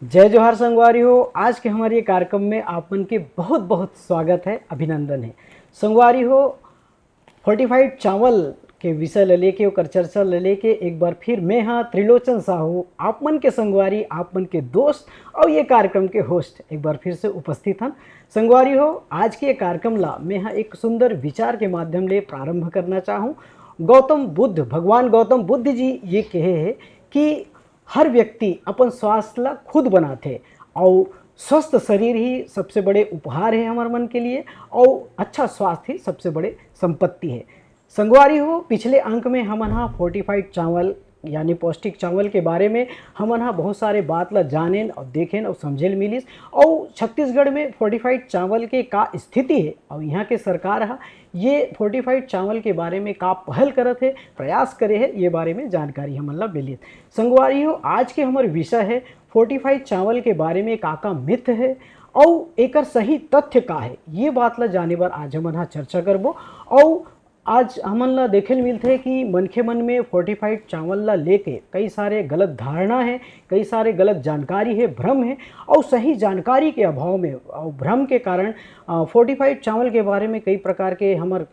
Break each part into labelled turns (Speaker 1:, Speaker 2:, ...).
Speaker 1: जय जोहार संगवारी हो। आज के हमारे ये कार्यक्रम में आप मन के बहुत बहुत स्वागत है, अभिनंदन है। संगवारी हो, फोर्टिफाइड चावल के विषय ले लेके ओकर चर्चा ले लेके एक बार फिर मैं हाँ त्रिलोचन साहू आप मन के संगवारी, आप मन के दोस्त और ये कार्यक्रम के होस्ट एक बार फिर से उपस्थित हन। संगवारी हो, आज के ये कार्यक्रम ला मैं हाँ एक सुंदर विचार के माध्यम ले प्रारंभ करना चाहूँ। गौतम बुद्ध, भगवान गौतम बुद्ध जी ये कहे है कि हर व्यक्ति अपन स्वास्थ्य ला खुद बनाते और स्वस्थ शरीर ही सबसे बड़े उपहार है हमारे मन के लिए और अच्छा स्वास्थ्य ही सबसे बड़े संपत्ति है। संगवारी हो, पिछले अंक में हम यहाँ फोर्टिफाइड चावल यानी पौष्टिक चावल के बारे में हम यहाँ बहुत सारे बात ला जानेन और देखें और समझेल मिलिस और छत्तीसगढ़ में फोर्टिफाइड चावल के का स्थिति है और यहाँ के सरकार है ये फोर्टिफाइड चावल के बारे में का पहल करत है, प्रयास करे है, ये बारे में जानकारी हमन ला मिली। संगवारी हो, आज के हमारे विषय है फोर्टिफाइड चावल के बारे में का मिथ है और एकर सही तथ्य का है, ये बात ला जाने बार आज हम यहाँ चर्चा करबो। और आज हमन ला देखे मिलते है कि मनखे मन में फोर्टिफाइड चावल ला लेके कई सारे गलत धारणा है, कई सारे गलत जानकारी है, भ्रम है और सही जानकारी के अभाव में और भ्रम के कारण फोर्टिफाइड चावल के बारे में कई प्रकार के हमार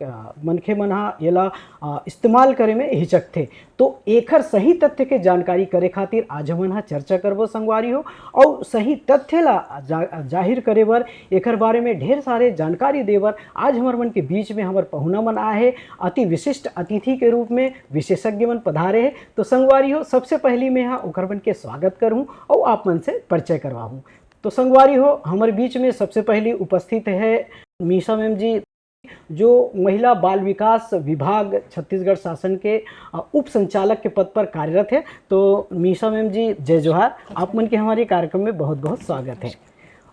Speaker 1: मनखे मन येला इस्तेमाल करे में हिचकथे। तो एकर सही तथ्य के जानकारी करे खातिर आज हम यहाँ चर्चा करबो संगवारी हो और सही तथ्य ला जाहिर करे बर एकर बारे में ढेर सारे जानकारी देवर आज हमार मन के बीच में हमार पहुना मन आए अति विशिष्ट अतिथि के रूप में विशेषज्ञ मन पधारे हैं। तो संगवारी हो, सबसे पहली मैं यहाँ ओकर मन के स्वागत करूँ और आप मन से परिचय करवाऊँ। तो संगवारी हो, हमारे बीच में सबसे पहली उपस्थित है मीशा मैम जी, जो महिला बाल विकास विभाग छत्तीसगढ़ शासन के उप संचालक के पद पर कार्यरत है। तो मीशा मैम जी, जय जोहार, आप मन के हमारे कार्यक्रम में बहुत बहुत स्वागत है।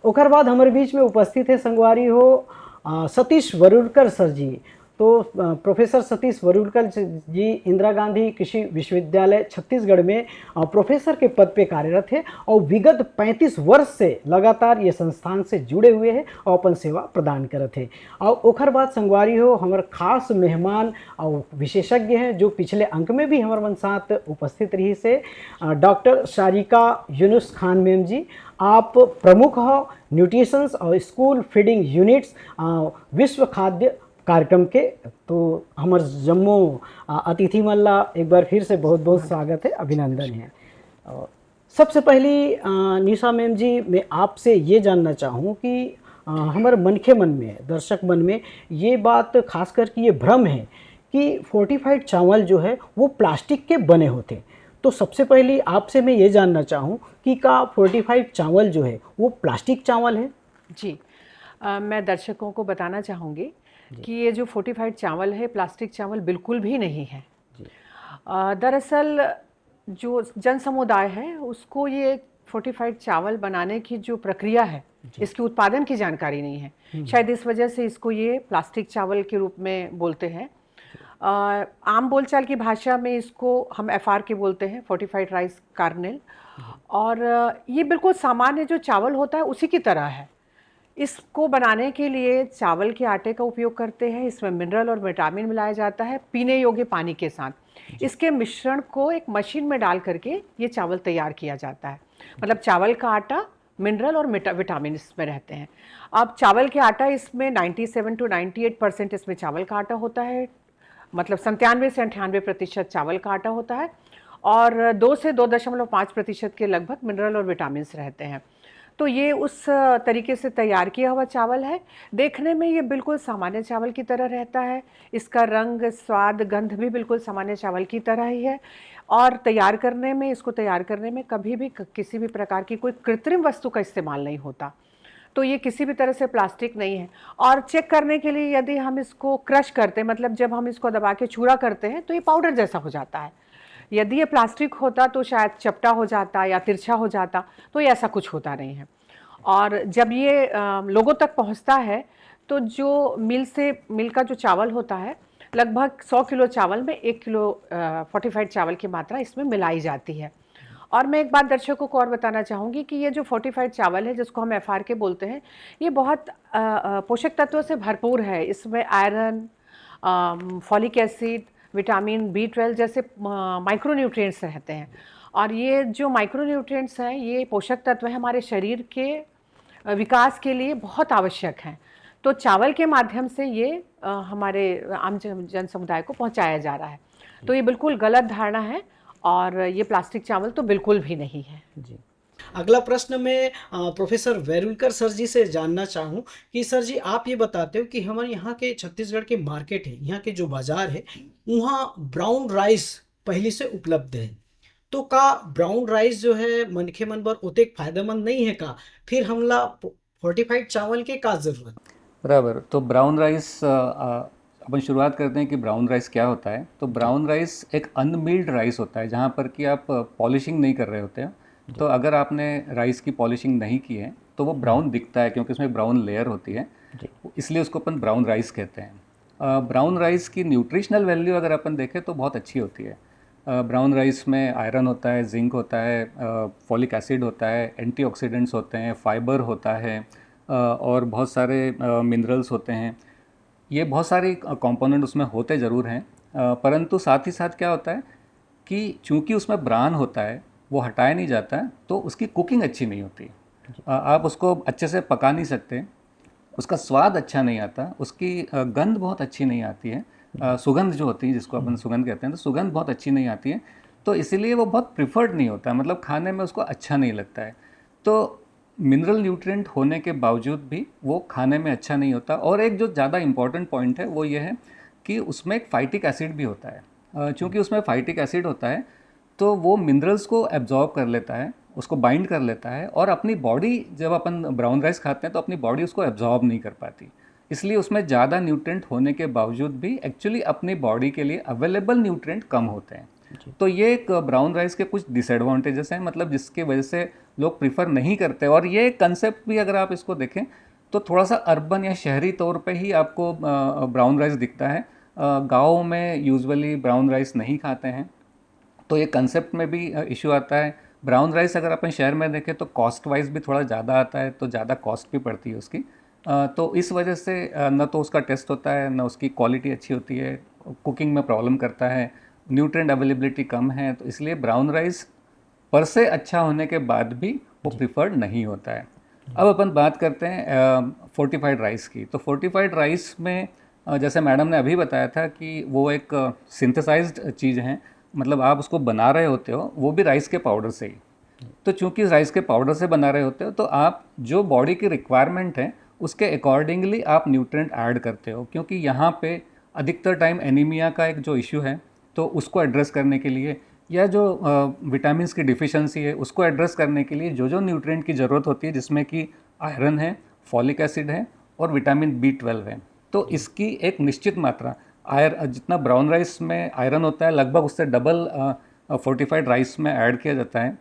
Speaker 1: ओकर बाद हमारे बीच में उपस्थित है संगवारी हो सतीश वरुड़कर सर जी। तो प्रोफेसर सतीश वरुड़कर जी इंदिरा गांधी कृषि विश्वविद्यालय छत्तीसगढ़ में प्रोफेसर के पद पे कार्यरत है और विगत 35 वर्ष से लगातार ये संस्थान से जुड़े हुए हैं और अपन सेवा प्रदान करते हैं। और ओखर बाद संगवारी हो, हमारे खास मेहमान और विशेषज्ञ हैं जो पिछले अंक में भी हमारे मन साथ उपस्थित रही से डॉक्टर शारिका यूनुस खान मैम जी। आप प्रमुख हो न्यूट्रिशंस और स्कूल फीडिंग यूनिट्स विश्व खाद्य कार्यक्रम के। तो हमार जम्मू अतिथि मन ला एक बार फिर से बहुत बहुत स्वागत है, अभिनंदन है। सबसे पहली निशा मैम जी, मैं आपसे ये जानना चाहूँ कि हमारे मनखे मन में, दर्शक मन में ये बात खासकर कि ये भ्रम है कि फोर्टिफाइड चावल जो है वो प्लास्टिक के बने होते। तो सबसे पहले आपसे मैं ये जानना चाहूँ कि का फोर्टिफाइड चावल जो है वो प्लास्टिक चावल है?
Speaker 2: जी, मैं दर्शकों को बताना चाहूँगी कि ये जो फोर्टिफाइड चावल है प्लास्टिक चावल बिल्कुल भी नहीं है। दरअसल जो जन समुदाय है उसको ये फोर्टिफाइड चावल बनाने की जो प्रक्रिया है, इसके उत्पादन की जानकारी नहीं है। शायद इस वजह से इसको ये प्लास्टिक चावल के रूप में बोलते हैं। आम बोलचाल की भाषा में इसको हम FRK बोलते हैं, फोर्टिफाइड राइस कार्नेल। और ये बिल्कुल सामान्य जो चावल होता है उसी की तरह है। इसको बनाने के लिए चावल के आटे का उपयोग करते हैं। इसमें मिनरल और विटामिन मिलाया जाता है पीने योग्य पानी के साथ। इसके मिश्रण को एक मशीन में डाल करके ये चावल तैयार किया जाता है। मतलब चावल का आटा, मिनरल और विटामिन इसमें रहते हैं। अब चावल के आटा इसमें 97 to 98% इसमें चावल का आटा होता है, मतलब 97 से 98% चावल का आटा होता है और 2 से 2.5% के लगभग मिनरल और विटामिन रहते हैं। तो ये उस तरीके से तैयार किया हुआ चावल है। देखने में ये बिल्कुल सामान्य चावल की तरह रहता है। इसका रंग, स्वाद, गंध भी बिल्कुल सामान्य चावल की तरह ही है। और इसको तैयार करने में कभी भी किसी भी प्रकार की कोई कृत्रिम वस्तु का इस्तेमाल नहीं होता। तो ये किसी भी तरह से प्लास्टिक नहीं है। और चेक करने के लिए यदि हम इसको क्रश करते हैं, मतलब जब हम इसको दबा के चूरा करते हैं तो ये पाउडर जैसा हो जाता है। यदि ये प्लास्टिक होता तो शायद चपटा हो जाता या तिरछा हो जाता, तो ये ऐसा कुछ होता नहीं है। और जब ये लोगों तक पहुंचता है तो जो मिल का जो चावल होता है, लगभग 100 किलो चावल में 1 किलो फोर्टिफाइड चावल की मात्रा इसमें मिलाई जाती है। और मैं एक बात दर्शकों को और बताना चाहूँगी कि ये जो फोर्टिफाइड चावल है जिसको हम FRK बोलते हैं, ये बहुत पोषक तत्वों से भरपूर है। इसमें iron, folic acid, vitamin B12 जैसे माइक्रो न्यूट्रिएंट्स रहते हैं। और ये जो माइक्रोन्यूट्रिएंट्स हैं, ये पोषक तत्व है हमारे शरीर के विकास के लिए बहुत आवश्यक हैं। तो चावल के माध्यम से ये हमारे आम जन समुदाय को पहुंचाया जा रहा है। तो ये बिल्कुल गलत धारणा है और ये प्लास्टिक चावल तो बिल्कुल भी नहीं है।
Speaker 1: जी। अगला प्रश्न मैं प्रोफेसर वेरुलकर सर जी से जानना चाहूँ कि सर जी आप ये बताते हो कि हमारे यहाँ के छत्तीसगढ़ के मार्केट है, यहाँ के जो बाजार है, वहाँ ब्राउन राइस पहले से उपलब्ध है। तो का ब्राउन राइस जो है मनखे मन बर उतेक फायदेमंद नहीं है का? फिर हमला फोर्टिफाइड चावल के का जरूरत?
Speaker 3: बराबर। तो ब्राउन राइस अपन शुरुआत करते हैं कि ब्राउन राइस क्या होता है। तो ब्राउन राइस एक अनमिल्ड राइस होता है जहाँ पर कि आप पॉलिशिंग नहीं कर रहे होते हैं। तो अगर आपने राइस की पॉलिशिंग नहीं की है तो वो ब्राउन दिखता है, क्योंकि उसमें ब्राउन लेयर होती है, इसलिए उसको अपन ब्राउन राइस कहते हैं। ब्राउन राइस की न्यूट्रिशनल वैल्यू अगर अपन देखें तो बहुत अच्छी होती है। ब्राउन राइस में आयरन होता है, जिंक होता है, फॉलिक एसिड होता है, एंटीऑक्सीडेंट्स होते हैं, फाइबर होता है, और बहुत सारे मिनरल्स होते हैं। ये बहुत सारे कंपोनेंट उसमें होते ज़रूर हैं, परंतु साथ ही साथ क्या होता है कि चूंकि उसमें ब्रान होता है, वो हटाया नहीं जाता है, तो उसकी कुकिंग अच्छी नहीं होती। आप उसको अच्छे से पका नहीं सकते, उसका स्वाद अच्छा नहीं आता, उसकी गंध बहुत अच्छी नहीं आती है, सुगंध जो होती है जिसको अपन सुगंध कहते हैं, तो सुगंध बहुत अच्छी नहीं आती है। तो इसीलिए वो बहुत प्रिफर्ड नहीं होता, मतलब खाने में उसको अच्छा नहीं लगता है। तो मिनरल न्यूट्रिएंट होने के बावजूद भी वो खाने में अच्छा नहीं होता। और एक जो ज़्यादा इम्पॉर्टेंट पॉइंट है वो ये है कि उसमें एक फाइटिक एसिड भी होता है। चूँकि उसमें फाइटिक एसिड होता है तो वो मिनरल्स को एब्जॉर्ब कर लेता है, उसको बाइंड कर लेता है, और अपनी बॉडी, जब अपन ब्राउन राइस खाते हैं तो अपनी बॉडी उसको एब्जॉर्ब नहीं कर पाती। इसलिए उसमें ज़्यादा न्यूट्रिएंट होने के बावजूद भी एक्चुअली अपनी बॉडी के लिए अवेलेबल न्यूट्रिएंट कम होते हैं। तो ये एक ब्राउन राइस के कुछ डिसएडवांटेजेस हैं, मतलब जिसकी वजह से लोग प्रीफर नहीं करते। और ये कंसेप्ट भी अगर आप इसको देखें तो थोड़ा सा अर्बन या शहरी तौर पे ही आपको ब्राउन राइस दिखता है। गाँव में यूजुअली ब्राउन राइस नहीं खाते हैं, तो ये कंसेप्ट में भी इशू आता है। ब्राउन राइस अगर अपन शहर में देखें तो कॉस्ट वाइज भी थोड़ा ज़्यादा आता है, तो ज़्यादा कॉस्ट भी पड़ती है उसकी। तो इस वजह से न तो उसका टेस्ट होता है, न उसकी क्वालिटी अच्छी होती है, कुकिंग में प्रॉब्लम करता है, न्यूट्रिएंट अवेलेबिलिटी कम है। तो इसलिए ब्राउन राइस पर से अच्छा होने के बाद भी वो प्रिफर्ड नहीं होता है। अब अपन बात करते हैं फोर्टिफाइड राइस की। तो फोर्टिफाइड राइस में जैसे मैडम ने अभी बताया था कि वो एक सिंथेसाइज्ड चीज़ है, मतलब आप उसको बना रहे होते हो वो भी राइस के पाउडर से ही। तो चूंकि राइस के पाउडर से बना रहे होते हो तो आप जो बॉडी की रिक्वायरमेंट है उसके अकॉर्डिंगली आप न्यूट्रिएंट ऐड करते हो, क्योंकि यहाँ पे अधिकतर टाइम एनीमिया का एक जो इशू है तो उसको एड्रेस करने के लिए, या जो विटामिन्स की डिफिशिएंसी है उसको एड्रेस करने के लिए जो जो न्यूट्रिएंट की ज़रूरत होती है, जिसमें कि आयरन है, फॉलिक एसिड है और विटामिन B12 है, तो इसकी एक निश्चित मात्रा जितना ब्राउन राइस में आयरन होता है लगभग उससे डबल फोर्टिफाइड राइस में ऐड किया जाता है।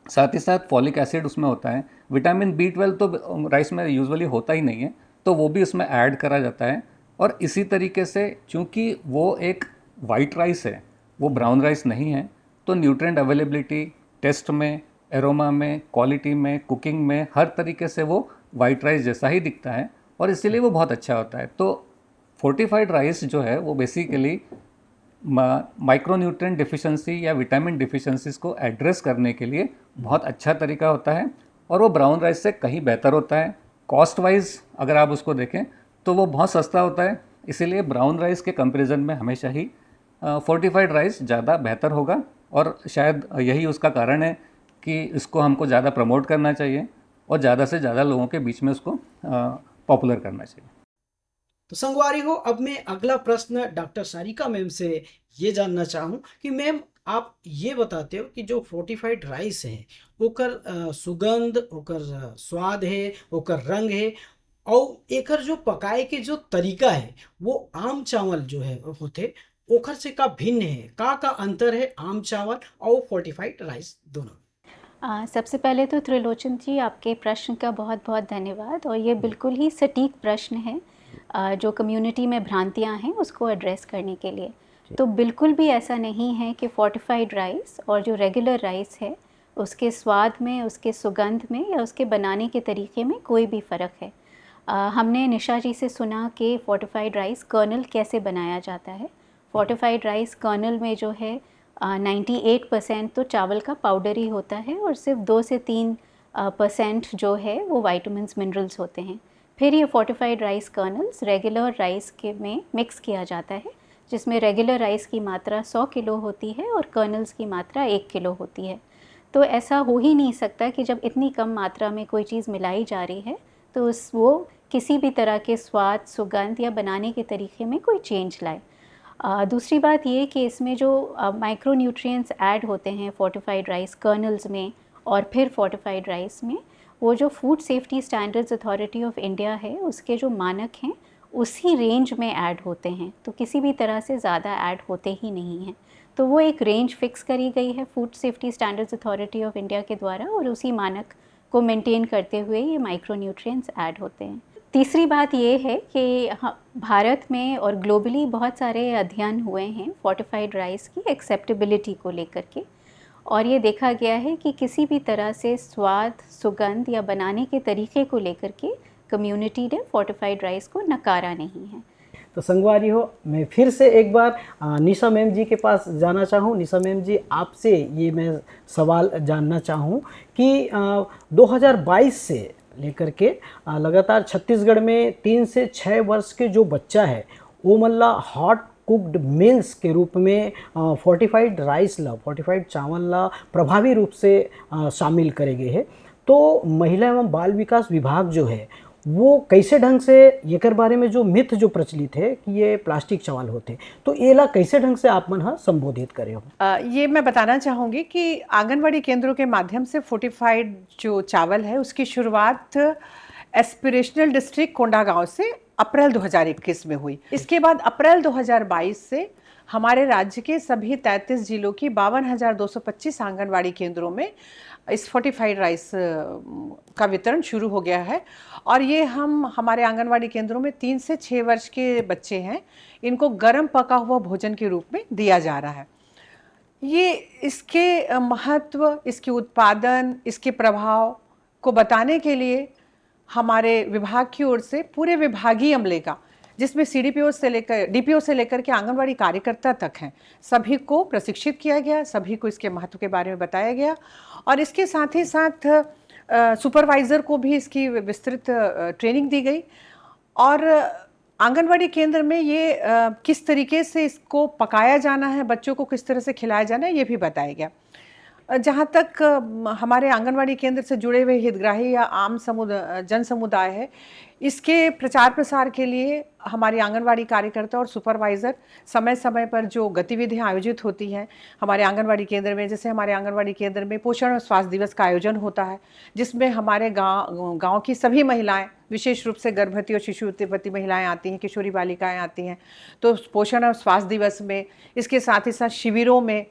Speaker 3: साथ ही साथ फॉलिक एसिड उसमें होता है। विटामिन B12 तो राइस में यूजुअली होता ही नहीं है, तो वो भी उसमें ऐड करा जाता है। और इसी तरीके से चूँकि वो एक वाइट राइस है, वो ब्राउन राइस नहीं है, तो न्यूट्रिएंट अवेलेबिलिटी, टेस्ट में, एरोमा में, क्वालिटी में, कुकिंग में, हर तरीके से वो वाइट राइस जैसा ही दिखता है और इसीलिए वो बहुत अच्छा होता है। तो फोर्टिफाइड राइस जो है वो बेसिकली माइक्रोन्यूट्रिएंट डिफिशिएंसी या विटामिन डिफिशिएंसीज को एड्रेस करने के लिए बहुत अच्छा तरीका होता है, और वो ब्राउन राइस से कहीं बेहतर होता है। कॉस्ट वाइज अगर आप उसको देखें तो वो बहुत सस्ता होता है, इसीलिए ब्राउन राइस के कंपैरिजन में हमेशा ही फोर्टिफाइड राइस ज़्यादा बेहतर होगा। और शायद यही उसका कारण है कि इसको हमको ज़्यादा प्रमोट करना चाहिए और ज़्यादा से ज़्यादा लोगों के बीच में उसको पॉपुलर करना चाहिए।
Speaker 1: तो संगवारी हो, अब मैं अगला प्रश्न डॉक्टर सारिका मैम से ये जानना चाहूँ कि मैम आप ये बताते हो कि जो फोर्टिफाइड राइस है ओकर सुगंध, ओकर स्वाद है, ओकर रंग है, और एकर जो पकाए के जो तरीका है वो आम चावल जो है होते ओकर से का भिन्न है, का अंतर है आम चावल और फोर्टिफाइड राइस दोनों?
Speaker 4: सबसे पहले तो त्रिलोचन जी आपके प्रश्न का बहुत बहुत धन्यवाद, और ये बिल्कुल ही सटीक प्रश्न है जो कम्युनिटी में भ्रांतियां हैं उसको एड्रेस करने के लिए। तो बिल्कुल भी ऐसा नहीं है कि फोर्टिफाइड राइस और जो रेगुलर राइस है उसके स्वाद में, उसके सुगंध में या उसके बनाने के तरीके में कोई भी फ़र्क है। हमने निशा जी से सुना कि फोर्टिफाइड राइस कर्नल कैसे बनाया जाता है। फोर्टिफाइड राइस कर्नल में जो है 98% तो चावल का पाउडर ही होता है और सिर्फ 2 से 3% जो है वो वाइटामिन्स मिनरल्स होते हैं। फिर ये fortified rice colonel's regular rice के में मिक्स किया जाता है, जिसमें रेगुलर राइस की मात्रा 100 किलो होती है और कर्नल्स की मात्रा 1 किलो होती है। तो ऐसा हो ही नहीं सकता कि जब इतनी कम मात्रा में कोई चीज़ मिलाई जा रही है तो वो किसी भी तरह के स्वाद, सुगंध या बनाने के तरीके में कोई चेंज लाए। दूसरी बात ये कि इसमें जो माइक्रो न्यूट्रिएंट्स ऐड होते हैं फोर्टिफाइड राइस कर्नल्स में और फिर फोर्टिफाइड राइस में, वो जो food safety standards authority of India है उसके जो मानक हैं उसी रेंज में ऐड होते हैं, तो किसी भी तरह से ज़्यादा ऐड होते ही नहीं हैं। तो वो एक रेंज फिक्स करी गई है food safety standards authority of India के द्वारा और उसी मानक को मेंटेन करते हुए ये माइक्रो न्यूट्रिएंट्स ऐड होते हैं। तीसरी बात ये है कि भारत में और ग्लोबली बहुत सारे अध्ययन हुए हैं फोर्टिफाइड राइस की एक्सेप्टेबिलिटी को लेकर के, और ये देखा गया है कि किसी भी तरह से स्वाद, सुगंध या बनाने के तरीके को लेकर के कम्युनिटी ने फोर्टिफाइड राइस को नकारा नहीं है।
Speaker 1: तो संगवारी हो, मैं फिर से एक बार निशा मैम जी के पास जाना चाहूँ। निशा मैम जी, आपसे ये मैं सवाल जानना चाहूँ कि 2022 से लेकर के लगातार छत्तीसगढ़ में 3 से 6 वर्ष के जो बच्चा है वो मतलब हॉट कुक्ड मील्स के रूप में फोर्टिफाइड राइस ला, फोर्टिफाइड चावल ला प्रभावी रूप से शामिल करे गए हैं। तो महिला एवं बाल विकास विभाग जो है वो कैसे ढंग से ये बारे में जो मिथ जो प्रचलित है कि ये प्लास्टिक चावल होते, तो ये ला कैसे ढंग से आप मन हाँ संबोधित करे हो?
Speaker 2: ये मैं बताना चाहूँगी कि आंगनवाड़ी केंद्रों के माध्यम से फोर्टिफाइड जो चावल है उसकी शुरुआत एस्पिरेशनल डिस्ट्रिक्ट कोंडागांव से अप्रैल 2021 में हुई। इसके बाद अप्रैल 2022 से हमारे राज्य के सभी 33 जिलों की 52,225 आंगनवाड़ी केंद्रों में इस फोर्टिफाइड राइस का वितरण शुरू हो गया है। और ये हमारे आंगनवाड़ी केंद्रों में 3 से 6 वर्ष के बच्चे हैं, इनको गर्म पका हुआ भोजन के रूप में दिया जा रहा है। ये इसके महत्व, इसके उत्पादन, इसके प्रभाव को बताने के लिए हमारे विभाग की ओर से पूरे विभागीय अमले का, जिसमें CDPO से लेकर DPO से लेकर के आंगनवाड़ी कार्यकर्ता तक हैं, सभी को प्रशिक्षित किया गया, सभी को इसके महत्व के बारे में बताया गया और इसके साथ ही साथ सुपरवाइज़र को भी इसकी विस्तृत ट्रेनिंग दी गई। और आंगनवाड़ी केंद्र में ये किस तरीके से इसको पकाया जाना है, बच्चों को किस तरह से खिलाया जाना है, ये भी बताया गया। जहाँ तक हमारे आंगनवाड़ी केंद्र से जुड़े हुए हितग्राही या आम जन समुदाय है, इसके प्रचार प्रसार के लिए हमारी आंगनवाड़ी कार्यकर्ता और सुपरवाइज़र समय समय पर जो गतिविधियां आयोजित होती हैं हमारे आंगनवाड़ी केंद्र में, जैसे हमारे आंगनवाड़ी केंद्र में पोषण और स्वास्थ्य दिवस का आयोजन होता है, जिसमें हमारे गांव की सभी महिलाएं, विशेष रूप से गर्भवती और शिशुवती महिलाएं आती हैं, किशोरी बालिकाएं आती हैं, तो पोषण और स्वास्थ्य दिवस में, इसके साथ ही साथ शिविरों में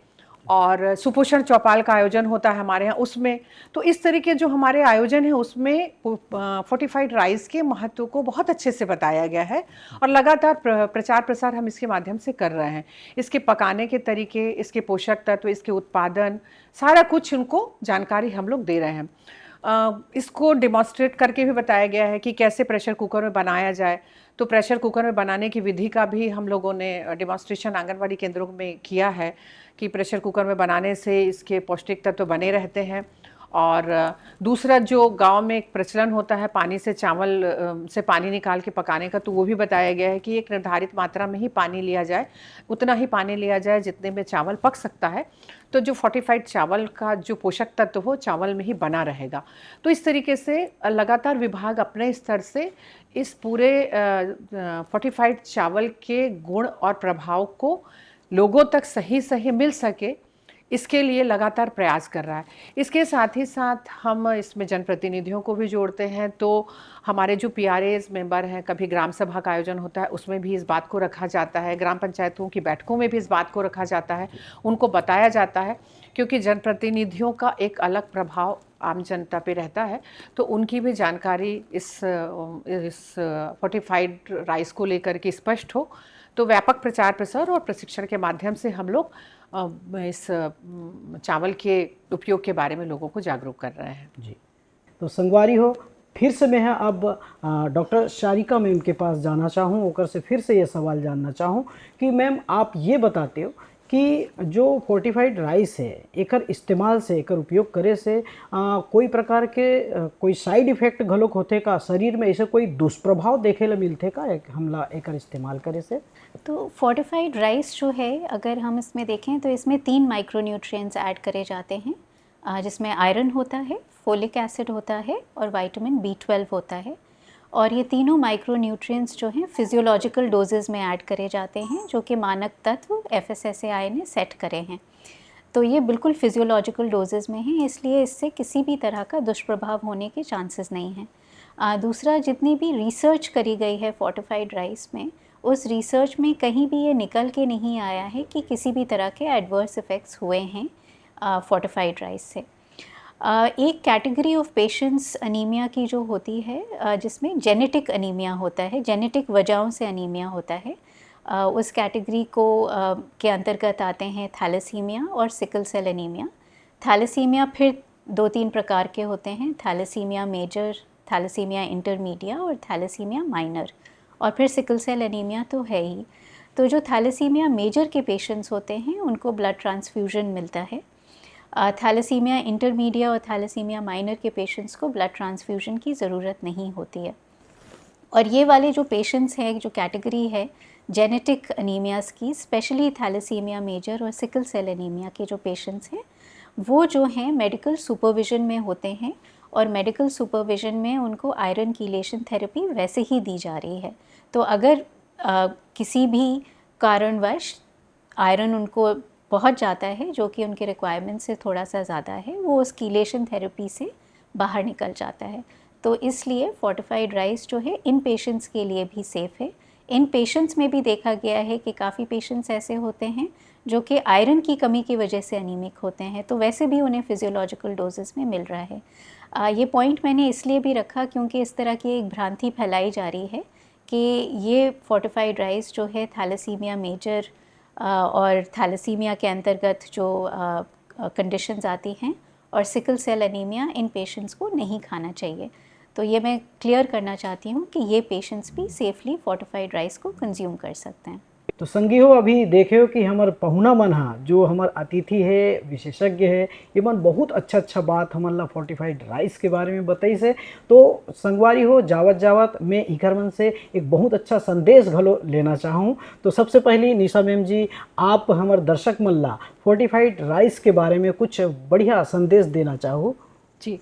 Speaker 2: और सुपोषण चौपाल का आयोजन होता है हमारे यहाँ, उसमें तो इस तरीके जो हमारे आयोजन है उसमें फोर्टिफाइड राइस के महत्व को बहुत अच्छे से बताया गया है और लगातार प्रचार प्रसार हम इसके माध्यम से कर रहे हैं। इसके पकाने के तरीके, इसके पोषक तत्व, इसके उत्पादन, सारा कुछ उनको जानकारी हम लोग दे रहे हैं। इसको डिमॉन्स्ट्रेट करके भी बताया गया है कि कैसे प्रेशर कुकर में बनाया जाए, तो प्रेशर कुकर में बनाने की विधि का भी हम लोगों ने डिमॉन्स्ट्रेशन आंगनवाड़ी केंद्रों में किया है कि प्रेशर कुकर में बनाने से इसके पौष्टिक तत्व बने रहते हैं। और दूसरा जो गांव में एक प्रचलन होता है पानी से चावल से पानी निकाल के पकाने का, तो वो भी बताया गया है कि एक निर्धारित मात्रा में ही पानी लिया जाए, उतना ही पानी लिया जाए जितने में चावल पक सकता है, तो जो फोर्टिफाइड चावल का जो पोषक तत्व हो चावल में ही बना रहेगा। तो इस तरीके से लगातार विभाग अपने स्तर से इस पूरे फोर्टिफाइड चावल के गुण और प्रभाव को लोगों तक सही मिल सके, इसके लिए लगातार प्रयास कर रहा है। इसके साथ ही साथ हम इसमें जनप्रतिनिधियों को भी जोड़ते हैं, तो हमारे जो PRAs मेंबर हैं, कभी ग्राम सभा का आयोजन होता है उसमें भी इस बात को रखा जाता है, ग्राम पंचायतों की बैठकों में भी इस बात को रखा जाता है, उनको बताया जाता है, क्योंकि जनप्रतिनिधियों का एक अलग प्रभाव आम जनता पे रहता है, तो उनकी भी जानकारी इस फोर्टिफाइड राइस को लेकर के स्पष्ट हो। तो व्यापक प्रचार प्रसार और प्रशिक्षण के माध्यम से हम लोग इस चावल के उपयोग के बारे में लोगों को जागरूक कर रहे हैं।
Speaker 1: जी, तो संगवारी हो, फिर से मैं अब डॉक्टर शारिका मैम के पास जाना चाहूँ, ओकर से फिर से ये सवाल जानना चाहूँ कि मैम आप ये बताते हो कि जो फोर्टिफाइड राइस है एकर इस्तेमाल से एकर उपयोग करे से कोई प्रकार के कोई साइड इफेक्ट घलोक होते का शरीर में, ऐसे कोई दुष्प्रभाव देखे ला मिलते का एक हमला एकर इस्तेमाल करे से?
Speaker 4: तो फोर्टिफाइड राइस जो है, अगर हम इसमें देखें तो इसमें 3 माइक्रोन्यूट्रिएंट्स ऐड करे जाते हैं, जिसमें आयरन होता है, फोलिक एसिड होता है और विटामिन B12 होता है। और ये तीनों माइक्रोन्यूट्रिएंट्स जो हैं फिजियोलॉजिकल डोजेज़ में ऐड करे जाते हैं, जो कि मानक तत्व FSSAI ने सेट करे हैं। तो ये बिल्कुल फिजियोलॉजिकल डोजेज़ में हैं, इसलिए इससे किसी भी तरह का दुष्प्रभाव होने के चांसेस नहीं हैं। दूसरा, जितनी भी रिसर्च करी गई है फोर्टिफाइड राइस में, उस रिसर्च में कहीं भी ये निकल के नहीं आया है कि किसी भी तरह के एडवर्स इफ़ेक्ट्स हुए हैं फोर्टिफाइड राइस से। एक कैटेगरी ऑफ पेशेंट्स अनीमिया की जो होती है, जिसमें जेनेटिक अनीमिया होता है, जेनेटिक वजहों से अनीमिया होता है, उस कैटेगरी को के अंतर्गत आते हैं थैलेसीमिया और सिकल सेल अनीमिया। थैलेसीमिया फिर 2-3 प्रकार के होते हैं, थैलेसीमिया मेजर, थैलेसीमिया इंटरमीडिया और थैलेसीमिया माइनर, और फिर सिकल सेल अनीमिया तो है ही। तो जो थैलेसीमिया मेजर के पेशेंट्स होते हैं उनको ब्लड ट्रांसफ्यूजन मिलता है। थैलेसीमिया इंटरमीडिया और थैलेसीमिया माइनर के पेशेंट्स को ब्लड ट्रांसफ्यूजन की ज़रूरत नहीं होती है। और ये वाले जो पेशेंट्स हैं, जो कैटेगरी है जेनेटिक अनीमियाज़ की, स्पेशली थैलेसीमिया मेजर और सिकल सेल अनीमिया के जो पेशेंट्स हैं, वो जो हैं मेडिकल सुपरविज़न में होते हैं, और मेडिकल सुपरविज़न में उनको आयरन कीलेशन थेरेपी वैसे ही दी जा रही है। तो अगर किसी भी कारणवश आयरन उनको पहुंच जाता है, जो कि उनके रिक्वायरमेंट से थोड़ा सा ज़्यादा है, वो उस कीलेशन थेरेपी से बाहर निकल जाता है। तो इसलिए फोर्टिफाइड राइस जो है इन पेशेंट्स के लिए भी सेफ़ है। इन पेशेंट्स में भी देखा गया है कि काफ़ी पेशेंट्स ऐसे होते हैं जो कि आयरन की कमी की वजह से अनीमिक होते हैं, तो वैसे भी उन्हें फिजियोलॉजिकल डोजेस में मिल रहा है। ये पॉइंट मैंने इसलिए भी रखा क्योंकि इस तरह की एक भ्रांति फैलाई जा रही है कि ये फोर्टिफाइड राइस जो है थैलेसीमिया मेजर और थैलेसीमिया के अंतर्गत जो कंडीशंस आती हैं और सिकल सेल एनीमिया, इन पेशेंट्स को नहीं खाना चाहिए। तो ये मैं क्लियर करना चाहती हूँ कि ये पेशेंट्स भी सेफली फोर्टिफाइड राइस को कंज्यूम कर सकते हैं।
Speaker 1: तो संगी हो, अभी देखियो कि हमार पहुना मन हा जो हमार अतिथि है, विशेषज्ञ है, ये मन बहुत अच्छा बात हमन ला फोर्टिफाइड राइस के बारे में बताई से। तो संगवारी हो, जावत जावत मैं इकर मन से एक बहुत अच्छा संदेश घलो लेना चाहूँ। तो सबसे पहले निशा मैम जी, आप हमार दर्शक मन ला फोर्टिफाइड राइस के बारे में कुछ बढ़िया संदेश देना चाहो।
Speaker 2: जी,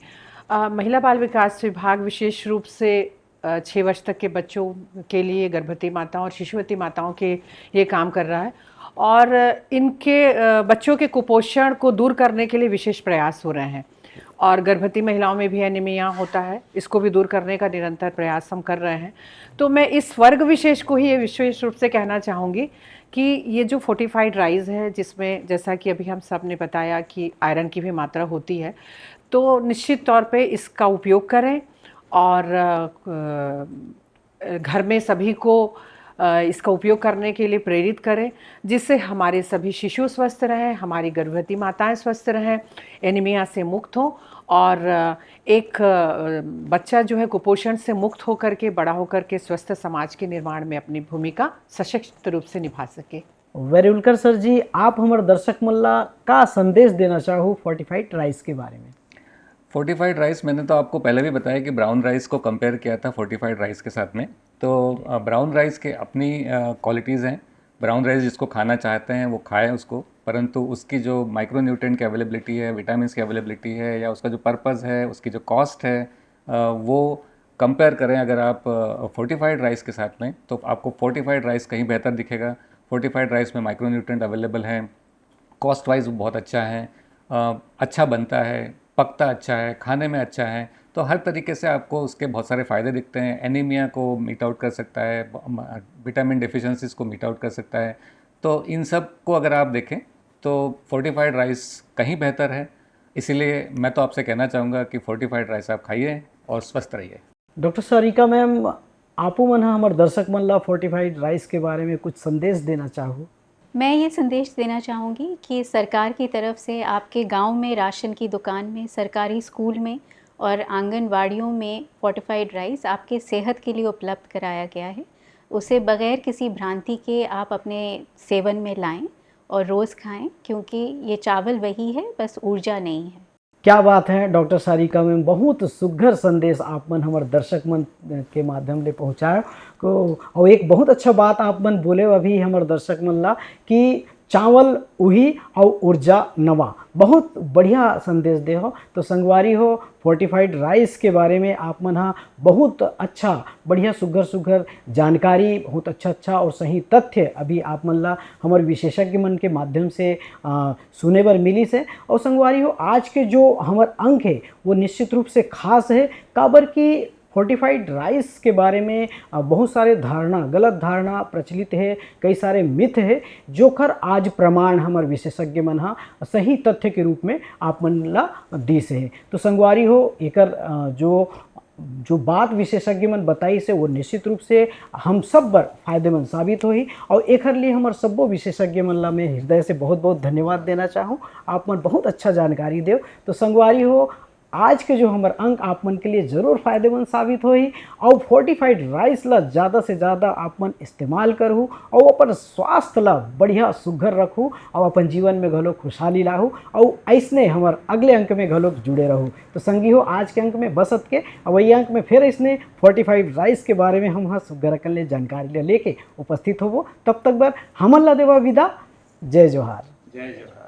Speaker 2: महिला बाल विकास विभाग विशेष रूप से 6 वर्ष तक के बच्चों के लिए, गर्भवती माताओं और शिशुवती माताओं के ये काम कर रहा है, और इनके बच्चों के कुपोषण को दूर करने के लिए विशेष प्रयास हो रहे हैं। और गर्भवती महिलाओं में भी एनीमिया होता है, इसको भी दूर करने का निरंतर प्रयास हम कर रहे हैं। तो मैं इस वर्ग विशेष को ही ये विशेष रूप से कहना चाहूँगी कि ये जो फोर्टिफाइड राइस है, जिसमें जैसा कि अभी हम सब ने बताया कि आयरन की भी मात्रा होती है, तो निश्चित तौर पे इसका उपयोग करें और घर में सभी को इसका उपयोग करने के लिए प्रेरित करें, जिससे हमारे सभी शिशु स्वस्थ रहें, हमारी गर्भवती माताएं स्वस्थ रहें, एनीमिया से मुक्त हों, और एक बच्चा जो है कुपोषण से मुक्त होकर के, बड़ा होकर के स्वस्थ समाज के निर्माण में अपनी भूमिका सशक्त रूप से निभा सके।
Speaker 1: वेरुलकर सर जी, आप हमारे दर्शक मल्ला का संदेश देना चाहो फोर्टिफाइड राइस के बारे में?
Speaker 3: फोर्टिफाइड राइस मैंने तो आपको पहले भी बताया कि ब्राउन राइस को कंपेयर किया था फोर्टिफाइड राइस के साथ में। तो ब्राउन राइस के अपनी क्वालिटीज़ हैं। ब्राउन राइस जिसको खाना चाहते हैं वो खाए उसको, परंतु उसकी जो माइक्रोन्यूट्रिएंट की अवेलेबिलिटी है, विटामिन्स की अवेलेबिलिटी है, या उसका जो पर्पज़ है, उसकी जो कॉस्ट है, वो कंपेयर करें अगर आप फोर्टिफाइड राइस के साथ में, तो आपको फोर्टिफाइड राइस कहीं बेहतर दिखेगा। फोर्टिफाइड राइस में माइक्रोन्यूट्रिएंट अवेलेबल है, कॉस्ट वाइज बहुत अच्छा है, अच्छा बनता है, पकता अच्छा है, खाने में अच्छा है, तो हर तरीके से आपको उसके बहुत सारे फ़ायदे दिखते हैं। एनीमिया को मीट आउट कर सकता है, विटामिन डेफिशिएंसीज़ को मीट आउट कर सकता है। तो इन सब को अगर आप देखें तो फोर्टिफाइड राइस कहीं बेहतर है। इसीलिए मैं तो आपसे कहना चाहूँगा कि फोर्टिफाइड राइस आप खाइए और स्वस्थ रहिए।
Speaker 1: डॉक्टर सारिका मैम, आपू मन हमारे दर्शक मन ला फोर्टिफाइड राइस के बारे में कुछ संदेश देना चाहो?
Speaker 4: मैं ये संदेश देना चाहूँगी कि सरकार की तरफ से आपके गांव में, राशन की दुकान में, सरकारी स्कूल में और आंगनवाड़ियों में फोर्टिफाइड राइस आपके सेहत के लिए उपलब्ध कराया गया है। उसे बग़ैर किसी भ्रांति के आप अपने सेवन में लाएं और रोज़ खाएं, क्योंकि ये चावल वही है, बस ऊर्जा नहीं है।
Speaker 1: क्या बात है डॉक्टर सारिका मैम, बहुत सुघर संदेश आप मन हमारे दर्शक मन के माध्यम ले पहुँचाए को। और एक बहुत अच्छा बात आप मन बोले अभी हमारे दर्शक मन ला कि चावल उही और ऊर्जा नवा, बहुत बढ़िया संदेश दे हो। तो संगवारी हो, फोर्टिफाइड राइस के बारे में आप मन हाँ बहुत अच्छा बढ़िया सुघर सुघर जानकारी, बहुत अच्छा और सही तथ्य अभी आप मन ला हमारे विशेषज्ञ मन के माध्यम से सुने बर मिली से। और संगवारी हो, आज के जो हमार अंक है वो निश्चित रूप से खास है, काबर की फोर्टिफाइड राइस के बारे में बहुत सारे धारणा, गलत धारणा प्रचलित है, कई सारे मिथ है, जो खर आज प्रमाण हमारे विशेषज्ञ मन हाँ सही तथ्य के रूप में आप मन ला दी से है। तो संगवारी हो, एकर जो बात विशेषज्ञ मन बताई से वो निश्चित रूप से हम सब बर फायदेमंद साबित होही। और एकर लिए हमारे सब्बो विशेषज्ञ मन ला मैं हृदय से बहुत बहुत धन्यवाद देना चाहूँ। आप मन बहुत अच्छा जानकारी देव। तो संगवारी हो, आज के जो हमारे अंक आप मन के लिए ज़रूर फायदेमंद साबित होही। और फोर्टिफाइड राइस ला ज़्यादा से ज़्यादा आप मन इस्तेमाल करूँ और अपन स्वास्थ्य ला बढ़िया सुघर रखूँ और अपन जीवन में घलो खुशहाली लाहूँ और ऐसने हमारे अगले अंक में घलो जुड़े रहूँ। तो संगी हो, आज के अंक में बसत के और वही अंक में फिर इसने फोर्टिफाइड राइस के बारे में हम हाँ सुघर कर ले जानकारी लेके उपस्थित होवो। तब तक बर हमन ला देवा विदा। जय जोहार।
Speaker 3: जय जोहार।